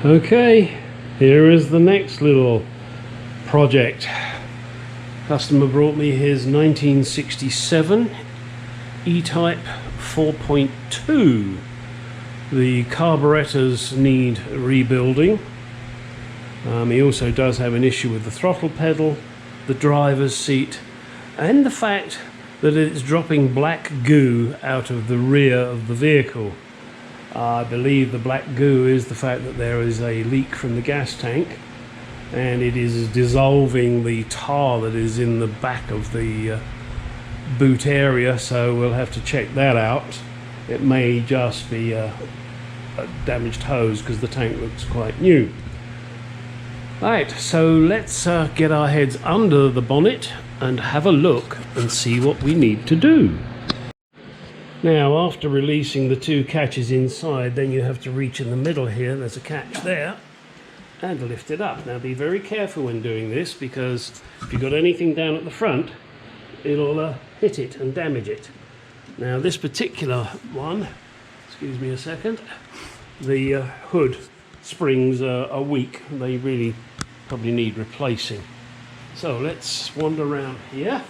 Okay, here is the next little project. Customer brought me his 1967 E Type 4.2. The carburetors need rebuilding. He also does have an issue with the throttle pedal, the driver's seat, and the fact that it's dropping black goo out of the rear of the vehicle. I believe the black goo is the fact that there is a leak from the gas tank and it is dissolving the tar that is in the back of the boot area, so we'll have to check that out. It may just be a damaged hose because the tank looks quite new. Right, so let's get our heads under the bonnet and have a look and see what we need to do. Now, after releasing the two catches inside, then you have to reach in the middle here. There's a catch there, and lift it up. Now, be very careful when doing this, because if you've got anything down at the front, it'll hit it and damage it. Now, this particular one, excuse me a second, the hood springs are weak. They really probably need replacing. So let's wander around here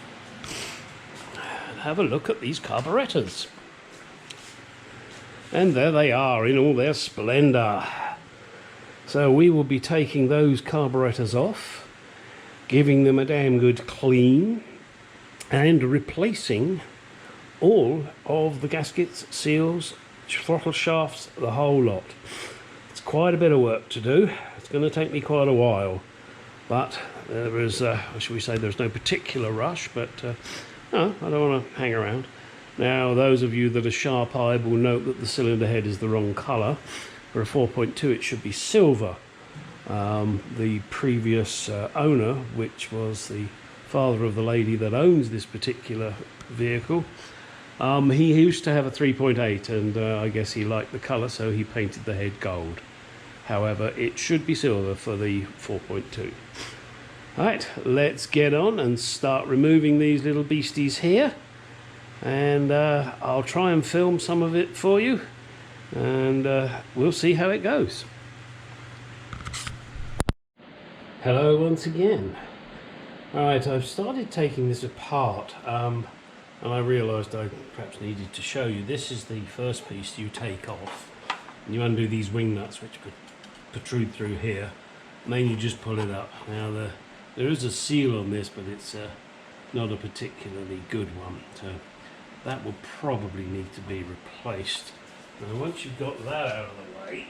and have a look at these carburetors. And there they are in all their splendor. So we will be taking those carburetors off, giving them a damn good clean, and replacing all of the gaskets, seals, throttle shafts, the whole lot. It's quite a bit of work to do. It's going to take me quite a while, but there is, shall we say, there's no particular rush, but no, I don't want to hang around. Now, those of you that are sharp-eyed will note that the cylinder head is the wrong colour. For a 4.2 it should be silver. The previous owner, which was the father of the lady that owns this particular vehicle, he used to have a 3.8, and I guess he liked the colour, so he painted the head gold. However, it should be silver for the 4.2. Alright, let's get on and start removing these little beasties here. And I'll try and film some of it for you, and we'll see how it goes. Hello once again. Alright, I've started taking this apart, and I realised I perhaps needed to show you. This is the first piece you take off, and you undo these wing nuts which could protrude through here, and then you just pull it up. Now there is a seal on this, but it's not a particularly good one, so that will probably need to be replaced. Now, once you've got that out of the way,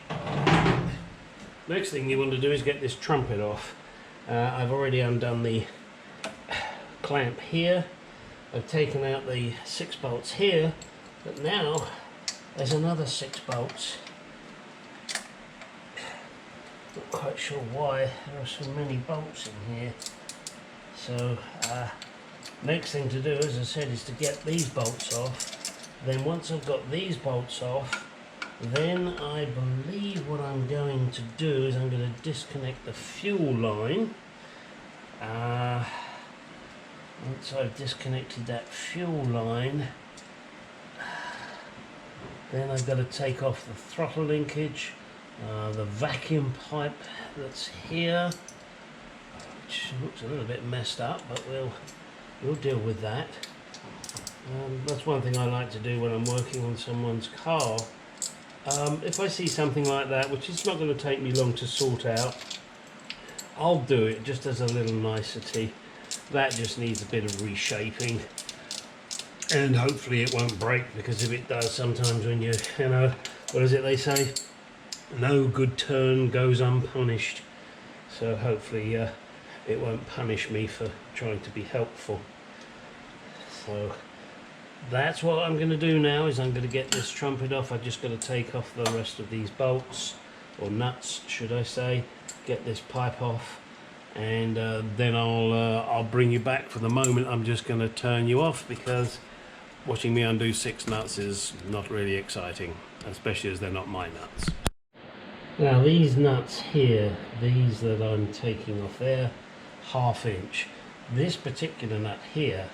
next thing you want to do is get this trumpet off. I've already undone the clamp here. I've taken out the 6 bolts here, but now there's another 6 bolts. Not quite sure why there are so many bolts in here. So next thing to do, as I said, is to get these bolts off. Then once I've got these bolts off, then I believe what I'm going to do is I'm going to disconnect the fuel line. Once I've disconnected that fuel line, then I've got to take off the throttle linkage, the vacuum pipe that's here, which looks a little bit messed up, but we'll deal with that. That's one thing I like to do when I'm working on someone's car. If I see something like that, which is not going to take me long to sort out, I'll do it just as a little nicety. That just needs a bit of reshaping, and hopefully it won't break, because if it does, sometimes when you know, what is it they say? No good turn goes unpunished. So hopefully it won't punish me for trying to be helpful. So that's what I'm going to do now, is I'm going to get this trumpet off. I've just got to take off the rest of these bolts, or nuts should I say, get this pipe off, and then I'll bring you back. For the moment I'm just going to turn you off, because watching me undo 6 nuts is not really exciting, especially as they're not my nuts. Now these nuts here, these that I'm taking off, they're 1/2 inch. This particular nut here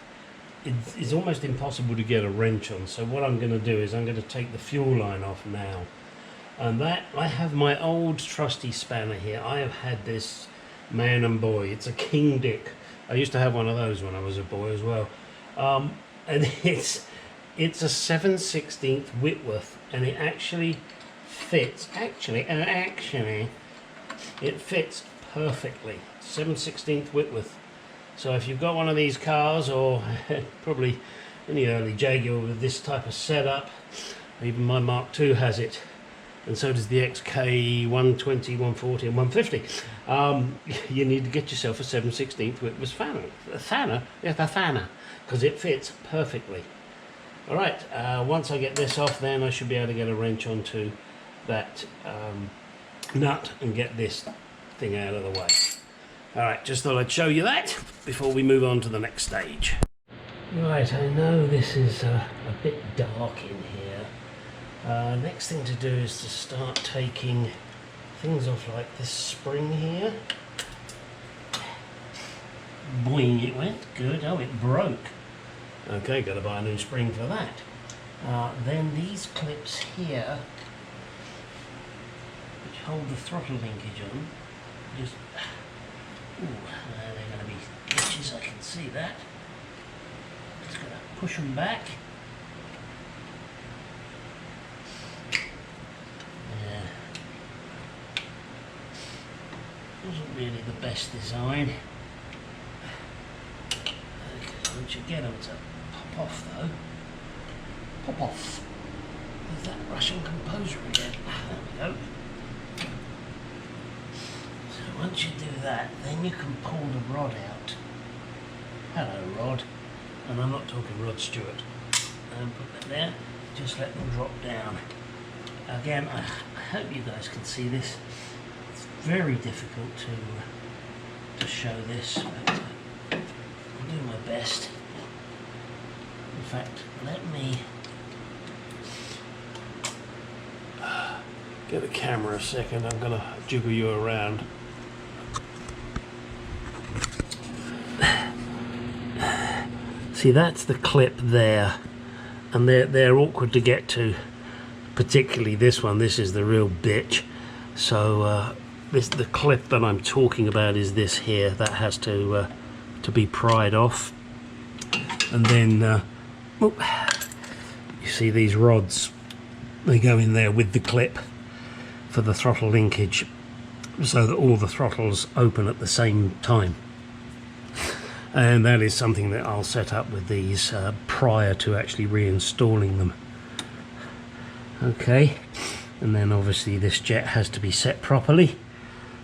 is almost impossible to get a wrench on, so what I'm going to do is I'm going to take the fuel line off now, And that, I have my old trusty spanner here. I have had this man and boy. It's a King Dick. I used to have one of those when I was a boy as well. And it's a 7/16 Whitworth, and it actually fits. Actually, it fits perfectly. 7/16 Whitworth. So if you've got one of these cars, or probably any early Jaguar with this type of setup, even my Mark II has it, and so does the XK 120, 140 and 150. You need to get yourself a 7/16 Whitworth fanner, because it fits perfectly. Alright, once I get this off, then I should be able to get a wrench onto that nut and get this thing out of the way. Alright, just thought I'd show you that before we move on to the next stage. Right, I know this is a bit dark in here. Next thing to do is to start taking things off, like this spring here. Boing, it went. Good. Oh, it broke. Okay, got to buy a new spring for that. Then these clips here, which hold the throttle linkage on, just... Ooh, they're going to be itches, I can see that. Just going to push them back. Yeah. Wasn't really the best design. Okay, once you get them to pop off though. Pop off. There's that Russian composer again. There we go. So once you do that, then you can pull the rod out. Hello, rod. And I'm not talking Rod Stewart. And put that there. Just let them drop down. Again, I hope you guys can see this. It's very difficult to show this, but I'll do my best. In fact, let me get the camera a second. I'm going to jiggle you around. See, that's the clip there, and they're awkward to get to, particularly this one. This is the real bitch. So the clip that I'm talking about is this here. That has to be pried off, and then you see these rods, they go in there with the clip for the throttle linkage, so that all the throttles open at the same time. And that is something that I'll set up with these prior to actually reinstalling them. Okay, and then obviously this jet has to be set properly,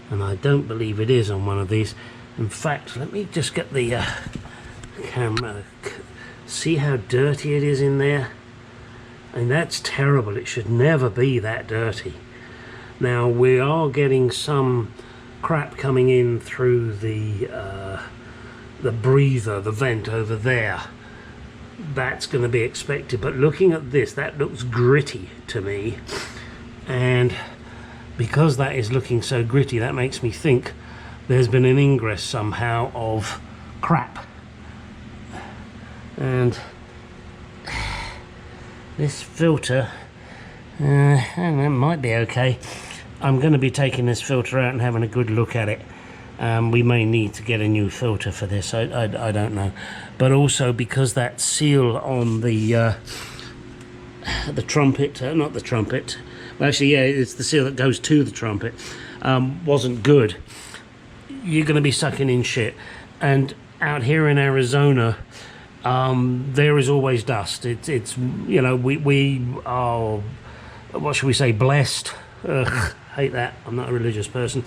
and I don't believe it is on one of these. In fact, let me just get the camera. See how dirty it is in there? I mean, that's terrible. It should never be that dirty. Now, we are getting some crap coming in through the breather, the vent over there. That's going to be expected, but looking at this, that looks gritty to me, and because that is looking so gritty, that makes me think there's been an ingress somehow of crap. And this filter, it might be okay. I'm going to be taking this filter out and having a good look at it. We may need to get a new filter for this. I don't know, but also because that seal on the trumpet, not the trumpet, well, actually, yeah, it's the seal that goes to the trumpet, wasn't good. You're going to be sucking in shit. And out here in Arizona, there is always dust. It's you know, we are, what should we say, blessed. Hate that. I'm not a religious person.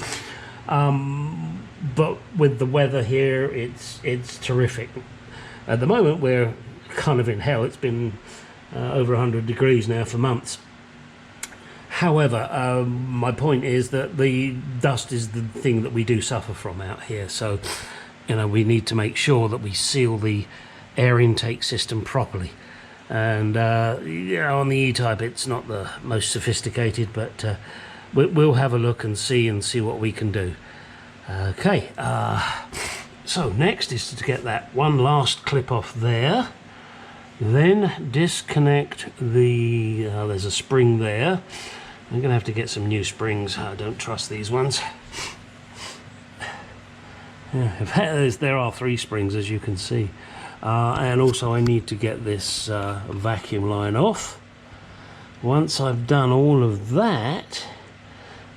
But with the weather here, it's terrific. At the moment, we're kind of in hell. It's been over 100 degrees now for months. However, my point is that the dust is the thing that we do suffer from out here. So, you know, we need to make sure that we seal the air intake system properly. And you know, on the E Type, it's not the most sophisticated, but we'll have a look and see what we can do. Okay, so next is to get that one last clip off there, then disconnect the, there's a spring there, I'm gonna have to get some new springs. I don't trust these ones. Yeah, there are 3 springs, as you can see. And also I need to get this vacuum line off. Once I've done all of that...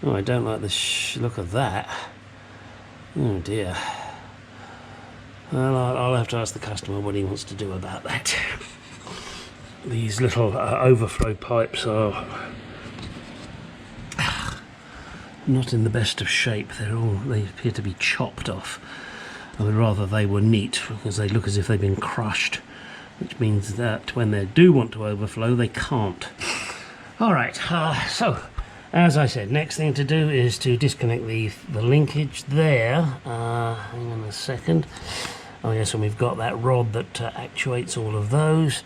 Oh, I don't like the look of that. Oh dear. Well, I'll have to ask the customer what he wants to do about that. These little overflow pipes are not in the best of shape. They appear to be chopped off. I would rather they were neat, because they look as if they've been crushed, which means that when they do want to overflow, they can't. Alright, so as I said, next thing to do is to disconnect the linkage there. Hang on a second. Oh yes, and we've got that rod that actuates all of those.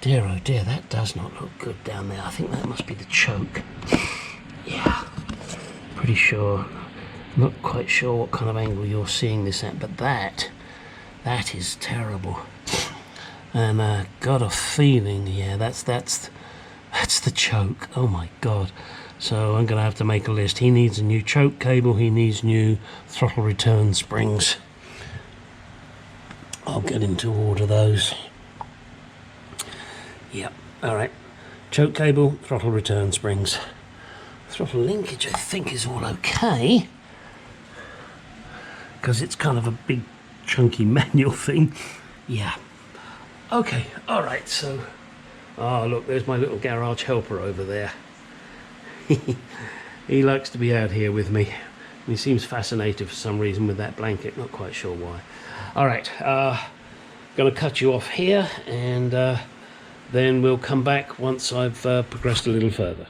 Dear oh dear, that does not look good down there. I think that must be the choke. Yeah, pretty sure. Not quite sure what kind of angle you're seeing this at, but that is terrible. And got a feeling, yeah, that's the choke. Oh my god. So I'm gonna have to make a list. He needs a new choke cable, he needs new throttle return springs. I'll get him to order those. Yep, alright. Choke cable, throttle return springs. Throttle linkage I think is all okay, because it's kind of a big chunky manual thing. Yeah. Okay, alright, so... Oh look, there's my little garage helper over there. He likes to be out here with me. He seems fascinated for some reason with that blanket, not quite sure why. Alright, gonna cut you off here, and then we'll come back once I've progressed a little further.